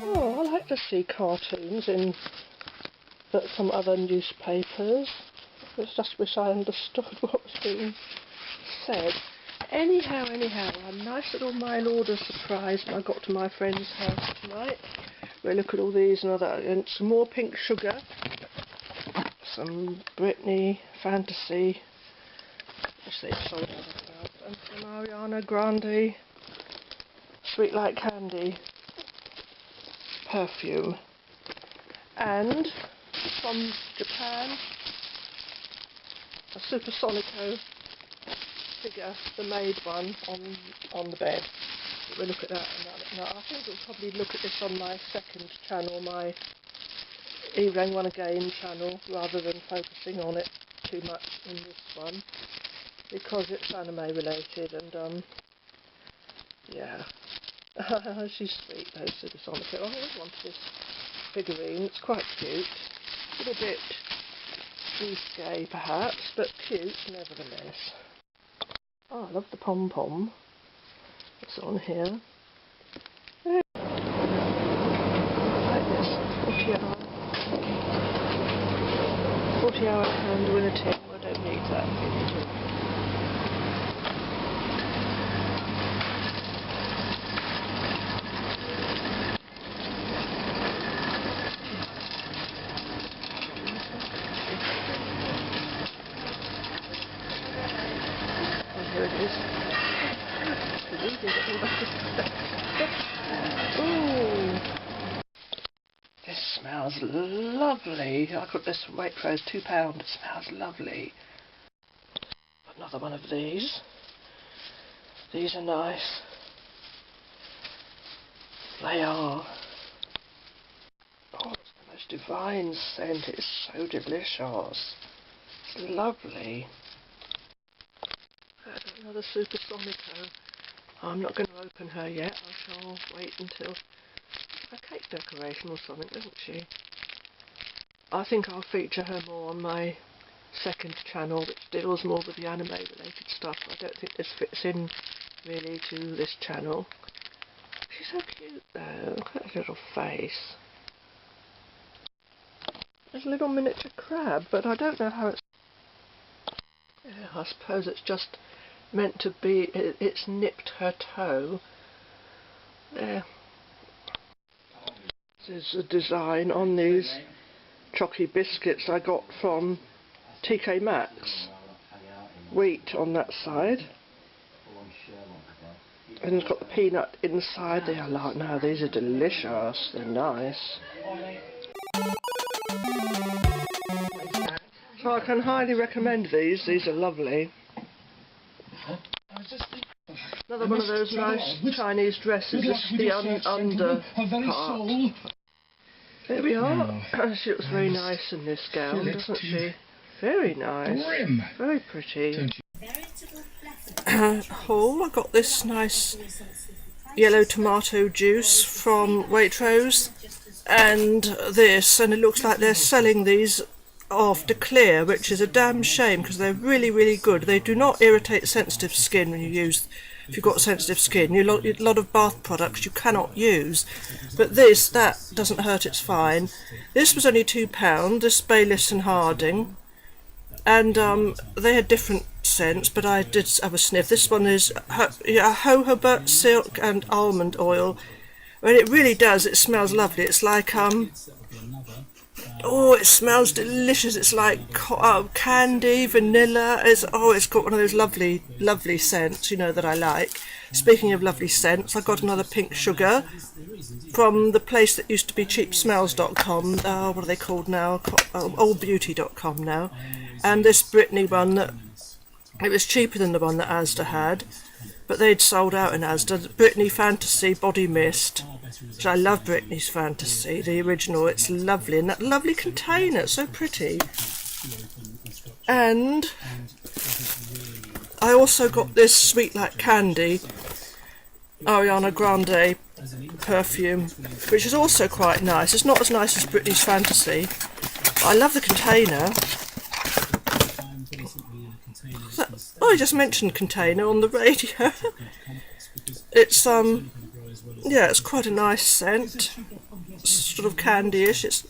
Oh, I like to see cartoons in some other newspapers. I just wish I understood what was being said. Anyhow, a nice little mail order surprise I got to my friend's house tonight. We look at all these and some more pink sugar, some Britney Fantasy, and some Ariana Grande Sweet Like Candy perfume, and from Japan a Super Sonico figure, the made one on the bed. We'll look at that. And I think we'll probably look at this on my second channel, my Evening One Again channel, rather than focusing on it too much in this one, because it's anime related, and yeah. She's sweet though, Super Sonico. I always wanted this figurine. It's quite cute. A little bit risque perhaps, but cute nevertheless. Oh, I love the pom-pom that's on here. Yeah. Like this 40-hour candle in a tin. I don't need that. Here it is. Ooh, this smells lovely. I got this from Waitrose, £2. It smells lovely. Another one of these. These are nice. They are. Oh, it's the most divine scent. It's so delicious. It's lovely. Another Super Sonico. I'm not going to open her yet. I shall wait until a cake decoration or something, doesn't she? I think I'll feature her more on my second channel, which deals more with the anime related stuff. I don't think this fits in really to this channel. She's so cute though. Look at her little face. There's a little miniature crab, but I don't know how it's... Yeah, I suppose it's just meant to be, it's nipped her toe. There. This is a design on these chocky biscuits I got from TK Maxx. Wheat on that side. And it's got the peanut inside. They are like, no, these are delicious. They're nice. So I can highly recommend these. These are lovely. Another one of those nice Chinese dresses. This is the under part. There we are. She looks very nice in this gown, doesn't she? Very nice. Very pretty. Haul. I got this nice yellow tomato juice from Waitrose, and this, and it looks like they're selling these after clear, which is a damn shame because they're really good. They do not irritate sensitive skin when you use, if you've got sensitive skin. A lot of bath products you cannot use, but that doesn't hurt, it's fine. This was only £2, this Bayliss and Harding, and they had different scents, but I did have a sniff. This one is jojoba, silk and almond oil. Well, it really does, it smells lovely. It's like oh, it smells delicious. It's like candy, vanilla. It's got one of those lovely scents, you know, that I like. Speaking of lovely scents, I got another pink sugar from the place that used to be cheapsmells.com. What are they called now? Allbeauty.com now. And this Britney one, it was cheaper than the one that Asda had, but they'd sold out in Asda. Britney Fantasy Body Mist, which I love. Britney's Fantasy, the original. It's lovely, and that lovely container, it's so pretty. And I also got this Sweet Like Candy Ariana Grande perfume, which is also quite nice. It's not as nice as Britney's Fantasy, but I love the container. Oh, I just mentioned container on the radio. It's yeah, it's quite a nice scent, sort of candy-ish. It's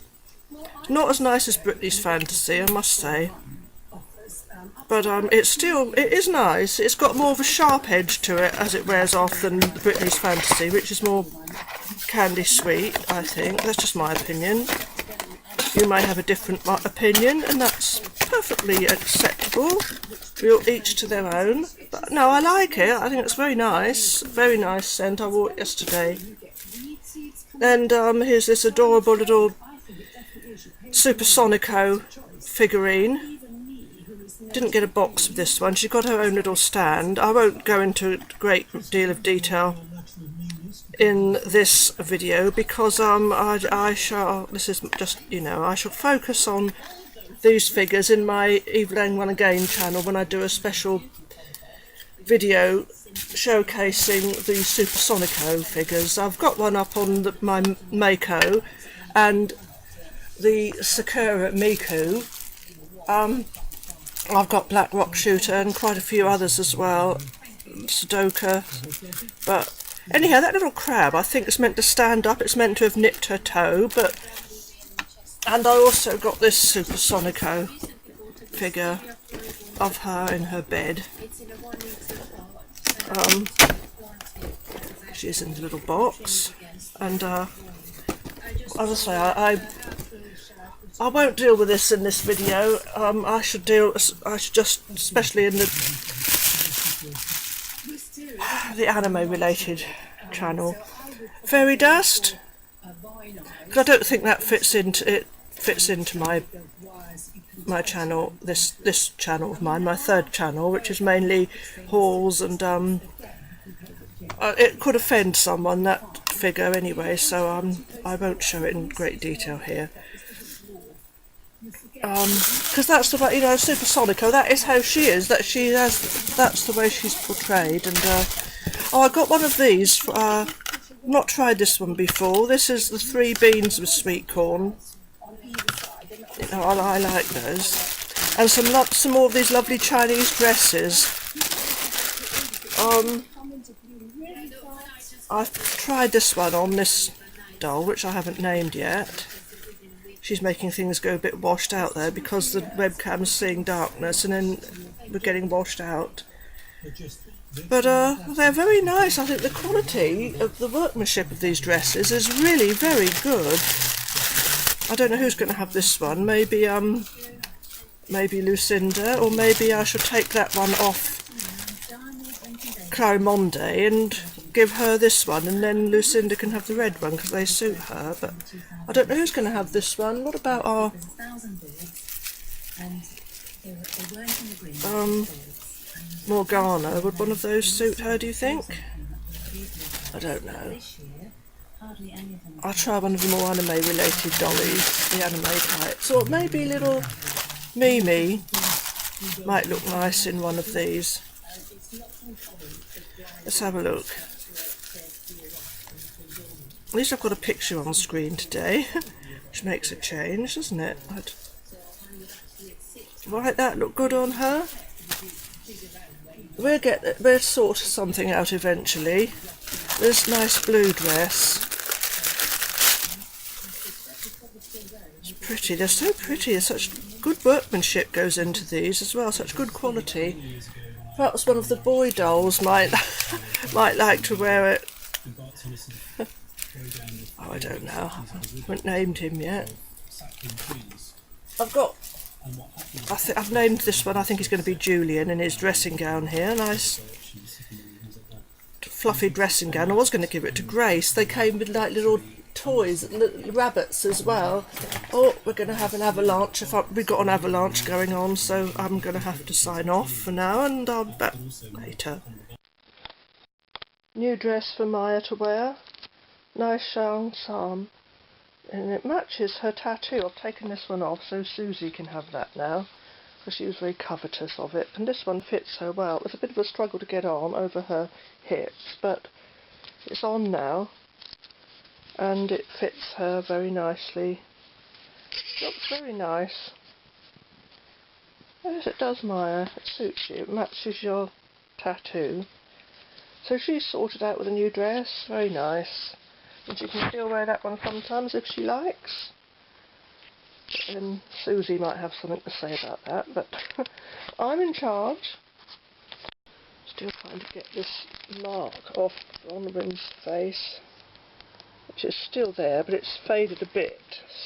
not as nice as Britney's Fantasy, I must say, but it is nice. It's got more of a sharp edge to it as it wears off than Britney's Fantasy, which is more candy sweet, I think. That's just my opinion. You may have a different opinion, and that's perfectly acceptable. We'll each to their own. But no, I like it. I think it's very nice scent. I wore it yesterday. And here's this adorable little Super Sonico figurine. Didn't get a box of this one. She's got her own little stand. I won't go into a great deal of detail in this video because I shall, this is just, I shall focus on these figures in my Evelyn One Again channel when I do a special video showcasing the Super Sonico figures. I've got one up on my Mako and the Sakura Miku. I've got Black Rock Shooter and quite a few others as well, Sudoka, but anyhow, that little crab, I think it's meant to stand up. It's meant to have nipped her toe, and I also got this Super Sonico figure of her in her bed. She's in the little box, and as I say, I won't deal with this in this video. I should just, especially in the anime related channel. Fairy dust, because I don't think that fits into my channel, this channel of mine, my third channel, which is mainly hauls, and it could offend someone, that figure, anyway, so I won't show it in great detail here. Because that's the way, Super Sonico, that is how she is, that's the way she's portrayed. And I got one of these, not tried this one before. This is the 3 beans with sweet corn. I like those. And some more of these lovely Chinese dresses. I've tried this one on this doll, which I haven't named yet. She's making things go a bit washed out there because the webcam's seeing darkness and then we're getting washed out. But they're very nice. I think the quality of the workmanship of these dresses is really very good. I don't know who's going to have this one. Maybe Lucinda, or maybe I should take that one off Clarimonde and give her this one, and then Lucinda can have the red one because they suit her. But I don't know who's going to have this one. What about our Morgana? Would one of those suit her, do you think? I don't know. I'll try one of the more anime related dollies, the anime types, or maybe little Mimi might look nice in one of these. Let's have a look. At least I've got a picture on screen today, which makes a change, doesn't it? Right, that look good on her. We'll sort something out eventually. This nice blue dress. It's pretty. They're so pretty. There's such good workmanship goes into these as well. Such good quality. Perhaps one of the boy dolls might like to wear it. Oh, I don't know. I haven't named him yet. I've named this one. I think he's going to be Julian in his dressing gown here. Nice fluffy dressing gown. I was going to give it to Grace. They came with like little toys, little rabbits as well. Oh, we're going to have an avalanche. We've got an avalanche going on, so I'm going to have to sign off for now, and I'll be back later. New dress for Maya to wear. Nice Shang Sam. And it matches her tattoo. I've taken this one off so Susie can have that now, because she was very covetous of it. And this one fits her well. It was a bit of a struggle to get on over her hips, but it's on now. And it fits her very nicely. Looks very nice. Yes, it does, Maya. It suits you. It matches your tattoo. So she's sorted out with a new dress. Very nice. And she can still wear that one sometimes if she likes. And Susie might have something to say about that, but I'm in charge. Still trying to get this mark off on the Rim's face, which is still there, but it's faded a bit,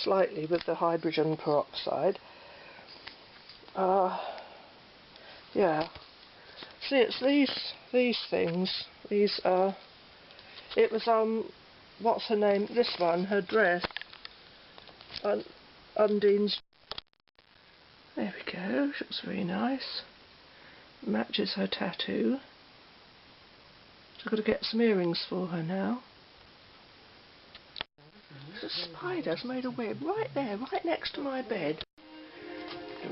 slightly, with the hydrogen peroxide. Yeah. See, it's these things. These it was what's her name? This one, her dress. Undine's. There we go. She looks very nice. Matches her tattoo. So I've got to get some earrings for her now. There's a spider's made a web right there, right next to my bed.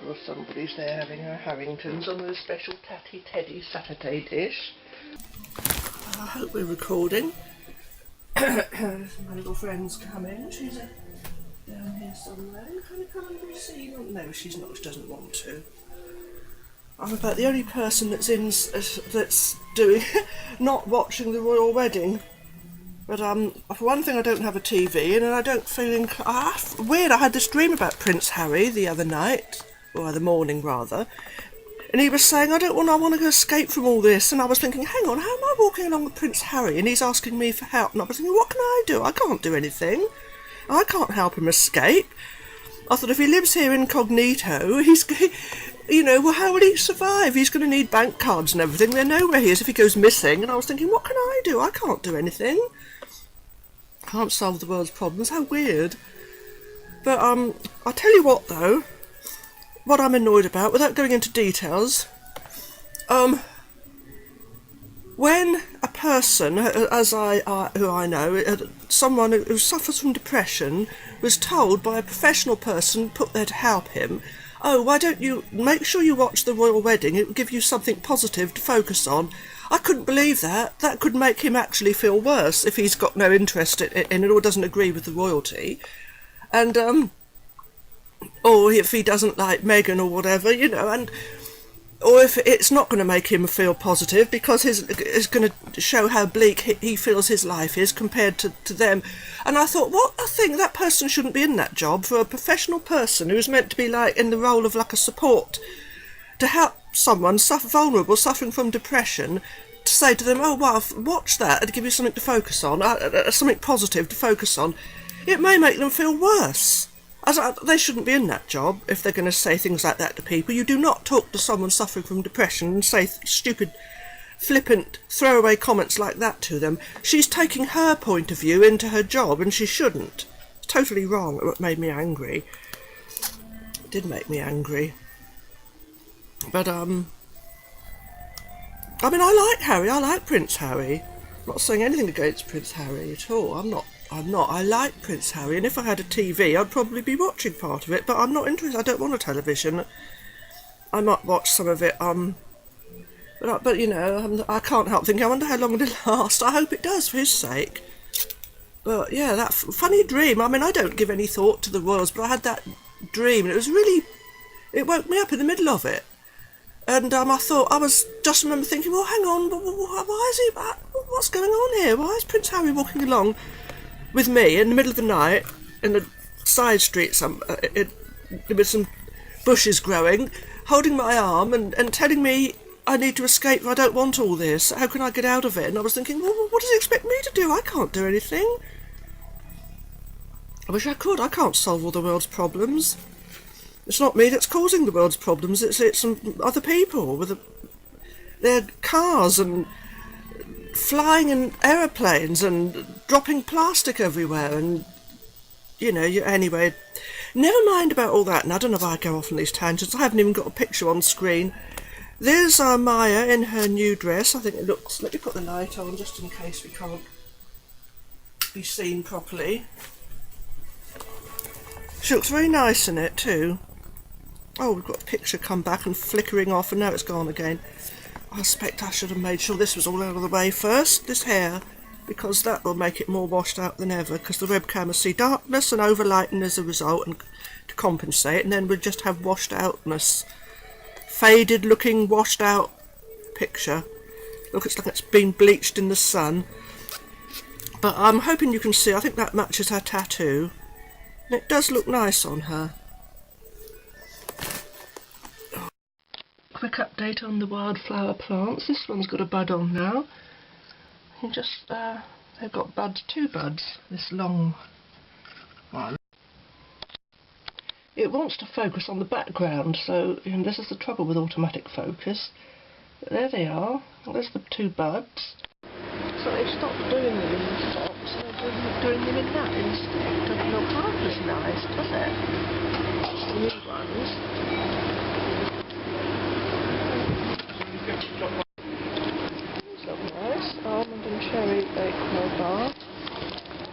Or somebody's there having her Harringtons on a special Tatty Teddy Saturday dish. I hope we're recording. My little friend's coming. She's down here somewhere. Can you come and be seen? No, she's not. She doesn't want to. I'm about the only person that's doing not watching the royal wedding. But for one thing, I don't have a TV, and I don't feel weird. I had this dream about Prince Harry the other night, or the morning rather, and he was saying, I want to escape from all this. And I was thinking, hang on, how am I walking along with Prince Harry? And he's asking me for help, and I was thinking, what can I do? I can't do anything. I can't help him escape. I thought, if he lives here incognito, well, how will he survive? He's going to need bank cards and everything. They know where he is if he goes missing. And I was thinking, what can I do? I can't do anything. Can't solve the world's problems. How weird. But I'll tell you what, though, what I'm annoyed about, without going into details, when a person, who I know, someone who suffers from depression, was told by a professional person put there to help him, oh, why don't you make sure you watch the royal wedding, it will give you something positive to focus on. I couldn't believe that. That could make him actually feel worse if he's got no interest in it or doesn't agree with the royalty. And, or if he doesn't like Meghan or whatever, or if it's not going to make him feel positive because it's going to show how bleak he feels his life is compared to them. And I thought, I think that person shouldn't be in that job. For a professional person who's meant to be like in the role of like a support, to help someone vulnerable, suffering from depression, to say to them, oh, well, watch that and give you something to focus on, something positive to focus on, it may make them feel worse. They shouldn't be in that job if they're going to say things like that to people. You do not talk to someone suffering from depression and say stupid, flippant, throwaway comments like that to them. She's taking her point of view into her job, and she shouldn't. It's totally wrong. It made me angry. It did make me angry. But, I like Harry. I like Prince Harry. I'm not saying anything against Prince Harry at all. I'm not. I like Prince Harry, and if I had a TV, I'd probably be watching part of it, but I'm not interested. I don't want a television. I might watch some of it, but I can't help thinking, I wonder how long it'll last. I hope it does, for his sake. But, yeah, that funny dream. I don't give any thought to the royals, but I had that dream, and it woke me up in the middle of it. And I remember thinking, well, hang on, why is he, what's going on here? Why is Prince Harry walking along with me in the middle of the night in a side street with some bushes growing, holding my arm and telling me I need to escape, I don't want all this, how can I get out of it? And I was thinking, well, what does he expect me to do? I can't do anything. I wish I could. I can't solve all the world's problems. It's not me that's causing the world's problems, it's some other people with their cars and flying in aeroplanes and dropping plastic everywhere, and anyway, never mind about all that. And I don't know why I go off on these tangents. I haven't even got a picture on screen. There's Maya in her new dress. I think it looks, let me put the light on just in case we can't be seen properly. She looks very nice in it too. Oh, we've got a picture come back and flickering off, and now it's gone again. I suspect I should have made sure this was all out of the way first, this hair, because that will make it more washed out than ever, because the webcam will see darkness and overlighten as a result and to compensate, and then we'll just have washed outness. faded looking, washed out picture. Looks like it's been bleached in the sun. But I'm hoping you can see, I think that matches her tattoo. And it does look nice on her. Quick update on the wildflower plants. This one's got a bud on now. You just, they've got buds, 2 buds, this long one. It wants to focus on the background, so this is the trouble with automatic focus. But there they are. There's the 2 buds. So they've stopped doing them in the tops, so they're doing them in that instead. Doesn't look half as nice, does it? That's the new ones. These look nice. Almond and cherry bakewell bar.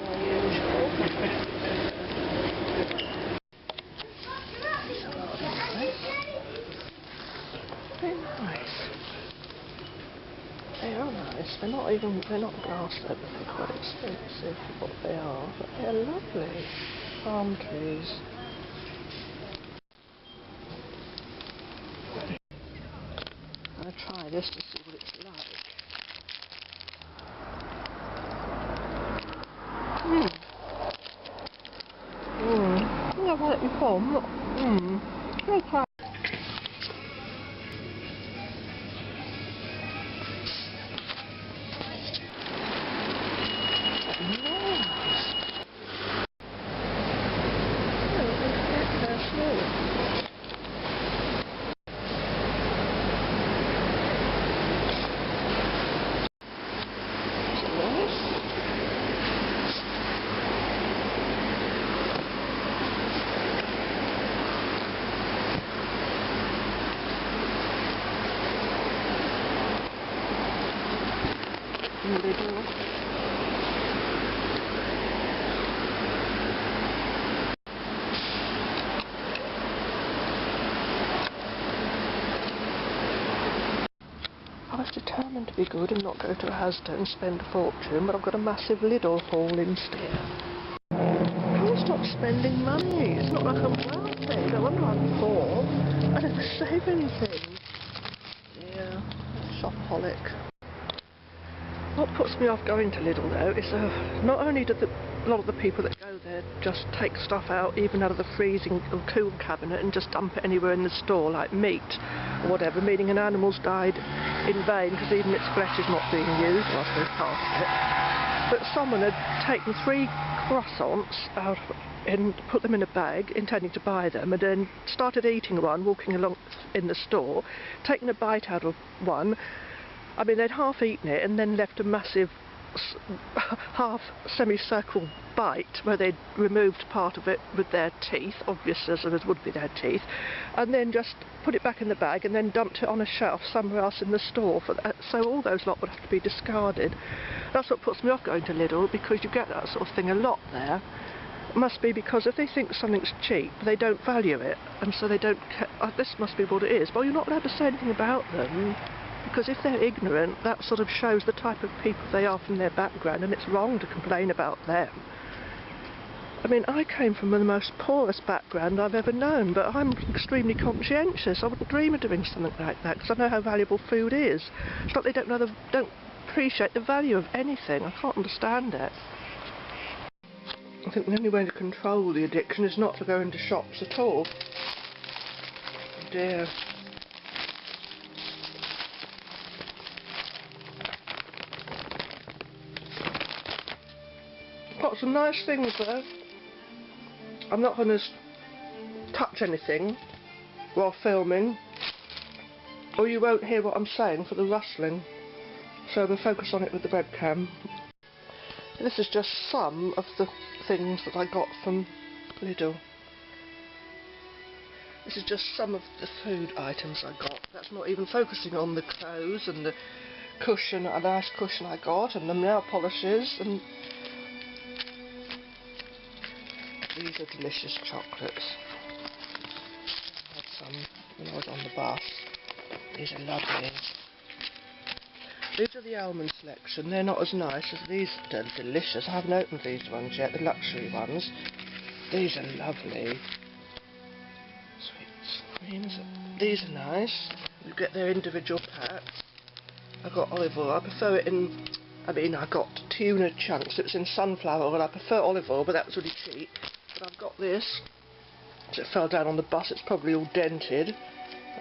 My usual. Very nice. They are nice. They're not glass though, but they're quite expensive for what they are. But they're lovely. Palm trees. I'm going to try this to see what it's like. I think I've had it before. I'll try. Lidl. I was determined to be good and not go to Asda and spend a fortune, but I've got a massive Lidl haul instead. I can't stop spending money. It's not like I'm wealthy. No wonder I'm poor. I don't save anything. Yeah, shopaholic. What puts me off going to Lidl though is not only do a lot of the people that go there just take stuff out even out of the freezing or cool cabinet and just dump it anywhere in the store like meat or whatever, meaning an animal's died in vain because even its flesh is not being used, or I suppose part of it. But someone had taken 3 croissants out and put them in a bag intending to buy them, and then started eating one, walking along in the store, taking a bite out of one. I mean, they'd half eaten it and then left a massive half semicircle bite where they'd removed part of it with their teeth, obvious as it would be their teeth, and then just put it back in the bag and then dumped it on a shelf somewhere else in the store. So all those lot would have to be discarded. That's what puts me off going to Lidl, because you get that sort of thing a lot there. It must be because if they think something's cheap, they don't value it, and so they don't this must be what it is. But you're not allowed to say anything about them, because if they're ignorant, that sort of shows the type of people they are from their background, and it's wrong to complain about them. I mean, I came from the most poorest background I've ever known, but I'm extremely conscientious. I wouldn't dream of doing something like that, because I know how valuable food is. It's not they don't appreciate the value of anything. I can't understand it. I think the only way to control the addiction is not to go into shops at all. Oh dear. Got some nice things though. I'm not going to touch anything while filming, or you won't hear what I'm saying for the rustling. So we'll focus on it with the webcam. This is just some of the things that I got from Lidl. This is just some of the food items I got. That's not even focusing on the clothes and the cushion, a nice cushion I got, and the nail polishes, and these are delicious chocolates. I had some when I was on the bus. These are lovely. These are the almond selection. They're not as nice as these. They're delicious. I haven't opened these ones yet, the luxury ones. These are lovely. Sweet creams. These are nice. You get their individual packs. I got olive oil. I prefer it in, I got tuna chunks. It was in sunflower oil. I prefer olive oil, but that was really cheap. But I've got this. It fell down on the bus. It's probably all dented.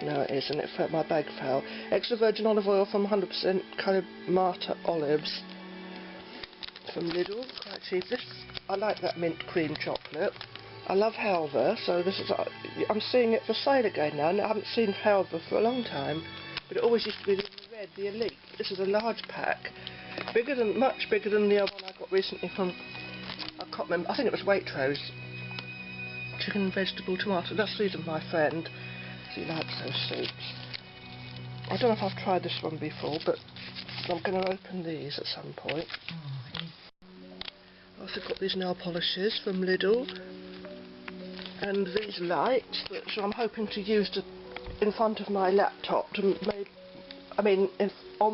No, it isn't. My bag fell. Extra virgin olive oil from 100% Kalamata olives from Lidl. Quite cheap. This, I like that mint cream chocolate. I love Halva, so this is. I'm seeing it for sale again now. And I haven't seen Halva for a long time, but it always used to be the red, the Elite. This is a large pack, much bigger than the other one I got recently from. I can't remember. I think it was Waitrose. Chicken, vegetable, tomato. These are my friend. He likes those soups. I don't know if I've tried this one before, but I'm going to open these at some point. I've also got these nail polishes from Lidl, and these lights, which I'm hoping to use in front of my laptop on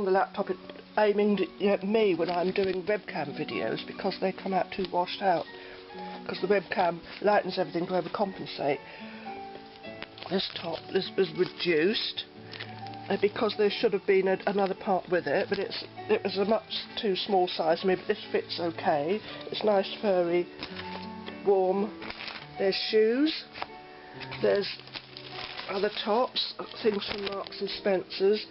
the laptop, aiming at me when I'm doing webcam videos, because they come out too washed out. Because the webcam lightens everything to overcompensate. This top is reduced because there should have been another part with it, but it was a much too small size for me, but this fits okay. It's nice, furry, warm. There's shoes, there's other tops, things from Marks and Spencer's,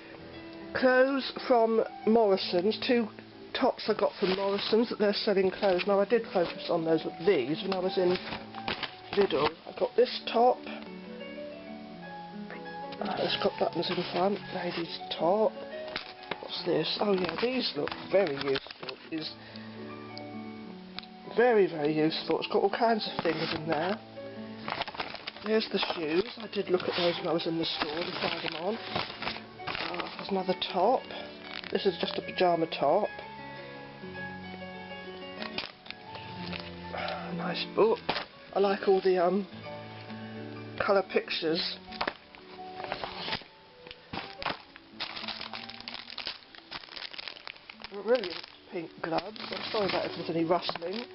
clothes from Morrison's, 2 tops I got from Morrison's that they're selling clothes. Now I did focus on these when I was in Lidl. I got this top. It's got buttons in front, ladies' top. What's this? Oh yeah, these look very useful. It's very, very useful. It's got all kinds of things in there. There's the shoes. I did look at those when I was in the store and try them on. There's another top. This is just a pyjama top. Nice book. I like all the colour pictures. Brilliant pink gloves. I'm sorry about if there's any rustling.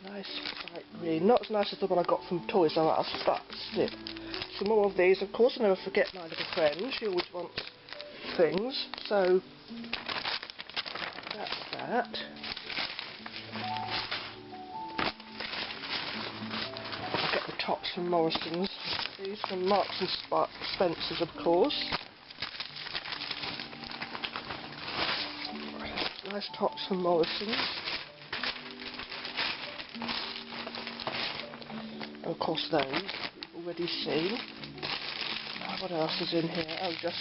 Nice bright green. Not as nice as the one I got from Toys R Us, but still. Some more of these. Of course, I never forget my little friend. She always wants things. So that's that. I'll get the tops from Morrison's. These from Marks and Spencer's, of course. Nice tops from Morrison's. And of course those you've already seen. What else is in here? Oh, yeah.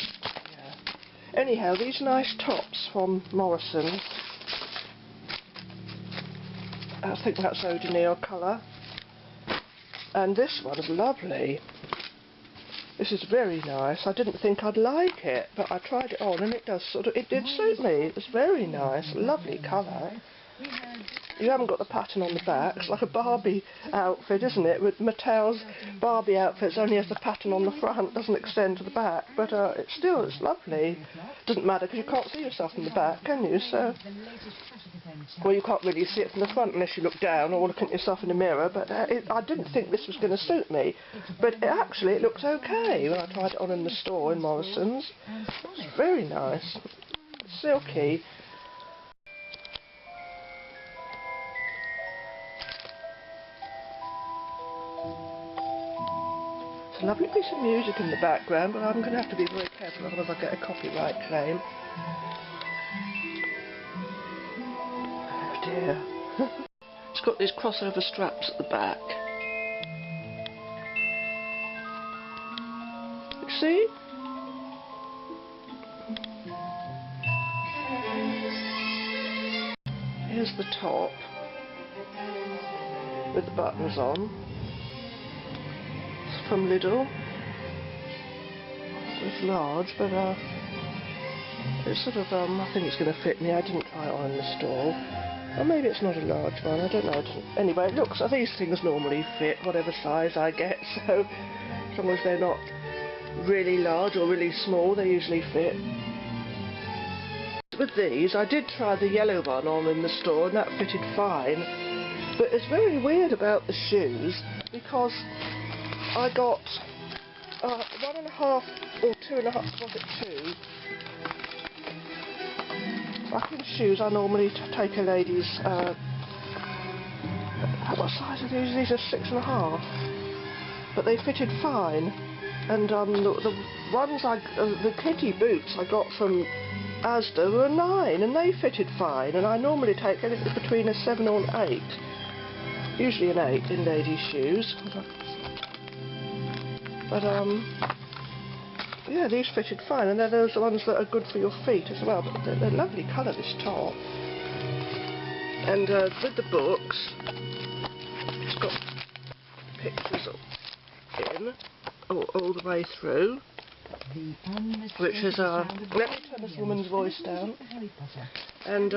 Anyhow, these nice tops from Morrison's. I think that's eau de Nil colour. And this one is lovely. This is very nice. I didn't think I'd like it, but I tried it on and it did suit me. It was very nice. Lovely colour. You haven't got the pattern on the back. It's like a Barbie outfit, isn't it? With Mattel's Barbie outfits only has the pattern on the front, doesn't extend to the back. But it's lovely. Doesn't matter because you can't see yourself in the back, can you? So, well, you can't really see it from the front unless you look down or look at yourself in the mirror. But I didn't think this was going to suit me. But it looked okay when I tried it on in the store in Morrison's. It's very nice. Silky. A lovely piece of music in the background, but I'm going to have to be very careful otherwise I get a copyright claim. Oh dear. It's got these crossover straps at the back. You see? Here's the top with the buttons on. From Lidl. It's large, but it's sort of I think it's going to fit me. I didn't try it on in the store. Or maybe it's not a large one, I don't know. Anyway, it looks, these things normally fit whatever size I get, so as long as they're not really large or really small, they usually fit. With these, I did try the yellow one on in the store and that fitted fine, but it's very weird about the shoes because I got 1.5 or 2.5, was it 2? Back in shoes, I normally take a lady's, what size are these? These are 6.5. But they fitted fine. And the ones the kitty boots I got from Asda were 9, and they fitted fine. And I normally take anything between a 7 or an 8. Usually an 8 in ladies' shoes. But yeah, these fitted fine, and they're those ones that are good for your feet as well. But they're lovely colour, this top. And with the books, it's got pictures in all the way through, which is let me turn this woman's voice down. And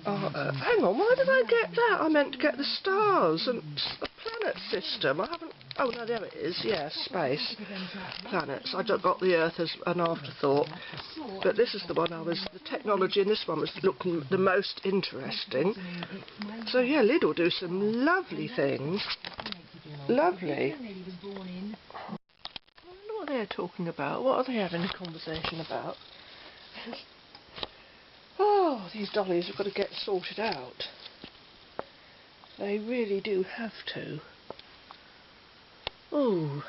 hang on, why did I get that? I meant to get the stars and the planet system. I haven't. Oh no, there it is. Yes, space, planets. I just got the Earth as an afterthought, but this is the one the technology in this one was looking the most interesting. So yeah, Lidl do some lovely things. Lovely. I wonder what they're talking about. What are they having a conversation about? Oh, these dollies have got to get sorted out. They really do have to. Oh,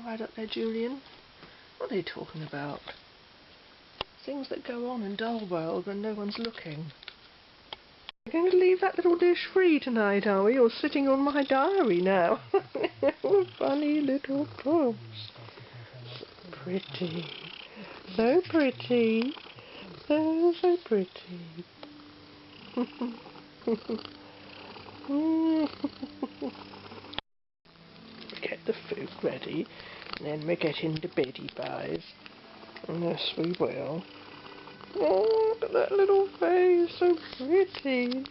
right up there, Julian. What are they talking about? Things that go on in Doll World when no one's looking. We're going to leave that little dish free tonight, are we? You're sitting on my diary now. Funny little pups. Pretty. So pretty. Oh, so pretty. Get the food ready, and then we get into beddy buys. Yes, we will. Oh, look at that little face, so pretty.